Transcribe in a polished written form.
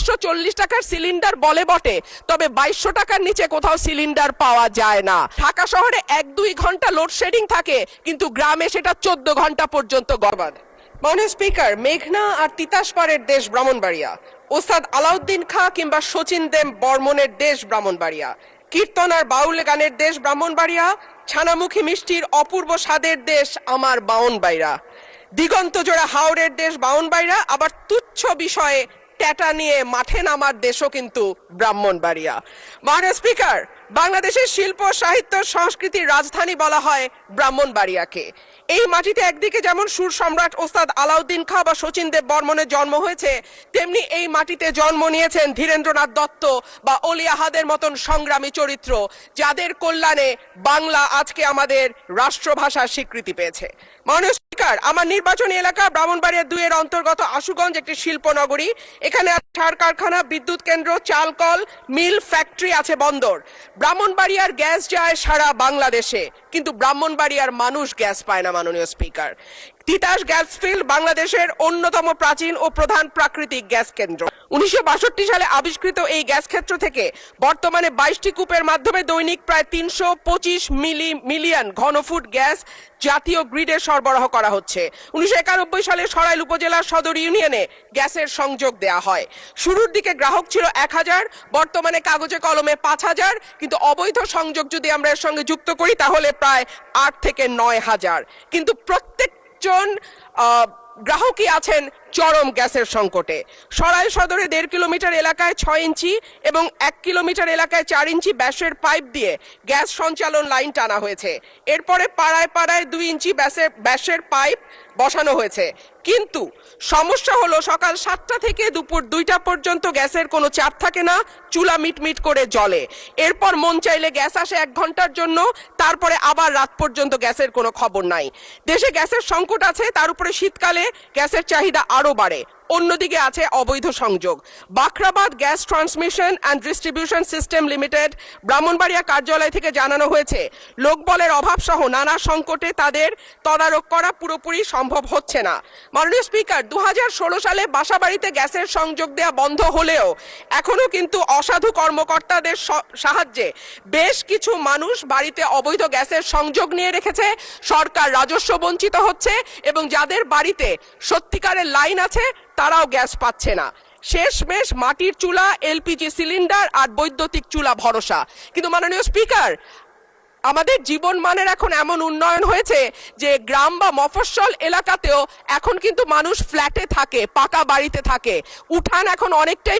১৪৪০ টাকার সিলিন্ডার বলে বটে, তবে ২২০০ টাকার নিচে কোথাও সিলিন্ডার পাওয়া যায় না। ঢাকা শহরে ১-২ ঘন্টা লোডশেডিং থাকে, কিন্তু গ্রামে সেটা ১৪ ঘন্টা পর্যন্ত গড়বাদ। মাননীয় স্পিকার, মেঘনা আর তিতাস পাড়ের দেশ ব্রাহ্মণবাড়িয়া, ওস্তাদ আলাউদ্দিন খাঁ কিংবা শচীন দেব বর্মনের দেশ ব্রাহ্মণবাড়িয়া, কীর্তন আর বাউল গানের দেশ ব্রাহ্মণবাড়িয়া, ছানামুখী মিষ্টির অপূর্ব স্বাদের দেশ আমার বাউনবাড়িয়া, দিগন্ত জোড়া হাওড়ের দেশ বাউনবাড়িয়া, আবার তুচ্ছ বিষয়ে ট্যাটা নিয়ে মাঠে নামার দেশও কিন্তু ব্রাহ্মণবাড়িয়া। মাননীয় স্পিকার, বাংলাদেশের শিল্প সাহিত্য সংস্কৃতির রাজধানী বলা হয় ব্রাহ্মণবাড়িয়াকে। এই মাটিতে একদিকে যেমন সুর সম্রাট ওস্তাদ আলাউদ্দিন খাঁ বা শচীন দেব বর্মনের জন্ম হয়েছে, তেমনি এই মাটিতে জন্ম নিয়েছেন ধীরেন্দ্রনাথ দত্ত বা অলি আহাদের মতন সংগ্রামী চরিত্র, যাদের কল্যাণে বাংলা আজকে আমাদের রাষ্ট্রভাষার স্বীকৃতি পেয়েছে। মাননীয় স্পিকার, আমার নির্বাচনী এলাকা ব্রাহ্মণবাড়িয়া ২ এর অন্তর্গত আশুগঞ্জ একটি শিল্পনগরী। এখানে সার কারখানা, বিদ্যুৎ কেন্দ্র, চালকল, মিল, ফ্যাক্টরি আছে, বন্দর। ব্রাহ্মণবাড়িয়ার গ্যাস যায় সারা বাংলাদেশে, কিন্তু ব্রাহ্মণবাড়িয়ার মানুষ গ্যাস পায় না। মাননীয় স্পিকার, তিতাস গ্যাস ফিল্ড বাংলাদেশের অন্যতম প্রাচীন ও প্রধান প্রাকৃতিক গ্যাস কেন্দ্র। ১৯৬২ সালে আবিষ্কৃত এই গ্যাস ক্ষেত্র থেকে বর্তমানে ২২টি কূপের মাধ্যমে দৈনিক প্রায় ৩২৫ মিলিয়ন ঘনফুট গ্যাস জাতীয় গ্রিডে সরবরাহ করা হচ্ছে। ১৯৯১ সালে সরাইল উপজেলার সদর ইউনিয়নে গ্যাসের সংযোগ দেয়া হয়। শুরুর দিকে গ্রাহক ছিল ১,০০০, বর্তমানে কাগজে কলমে ৫,০০০, কিন্তু অবৈধ সংযোগ যদি আমরা এর সঙ্গে যুক্ত করি তাহলে প্রায় ৮ থেকে ৯,০০০। কিন্তু প্রত্যেকজন গ্রাহকই আছেন চরম গ্যাসের সংকটে। সরাইল সদরে ১.৫ কিলোমিটার এলাকায় ৬ ইঞ্চি এবং ১ কিলোমিটার এলাকায় ৪ ইঞ্চি ব্যাসের পাইপ দিয়ে গ্যাস সঞ্চালন লাইন টানা হয়েছে। এরপরে পাড়ায় পাড়ায় ২ ইঞ্চি ব্যাসের পাইপ বসানো হয়েছে। কিন্তু সমস্যা হলো সকাল ৭টা থেকে দুপুর ২টা পর্যন্ত গ্যাসের কোনো চাপ থাকে না, চুলা মিটমিট করে জ্বলে। এরপর মন চাইলে গ্যাস আসে ১ ঘন্টার জন্য, তারপরে আবার রাত পর্যন্ত গ্যাসের কোনো খবর নাই। দেশে গ্যাসের সংকট আছে, তার উপরে শীতকালে গ্যাসের চাহিদা আরো বাড়ে। অন্যদিকে আছে অবৈধ সংযোগ। Bakhrabad gas transmission and distribution system limited Brahmanbaria কার্যালয় থেকে জানানো হয়েছে, লোকবলের অভাব সহ নানা সংকটে তাদের তদারক করা পুরোপুরি সম্ভব হচ্ছে না। মাননীয় স্পিকার, ২০১৬ সালে বাসাবাড়িতে গ্যাসের সংযোগ দেওয়া বন্ধ হলেও এখনো কিন্তু অসাধু কর্মকর্তাদের সাহায্যে বেশ কিছু মানুষ বাড়িতে অবৈধ গ্যাসের সংযোগ নিয়ে রেখেছে। সরকার রাজস্ব বঞ্চিত হচ্ছে এবং যাদের বাড়িতে সত্যিকারের লাইন আছে তারাও গ্যাস পাচ্ছে না। শেষমেশ মাটির চুলা, এলপিজি সিলিন্ডার আর বৈদ্যুতিক চুলা ভরসা। কিন্তু মাননীয় স্পিকার, আমাদের জীবন মানের এখন এমন উন্নয়ন হয়েছে যে গ্রাম বা মফস্বল এলাকাতেও এখন কিন্তু মানুষ ফ্ল্যাটে থাকে, পাকা বাড়িতে থাকে। উঠান এখন অনেকটাই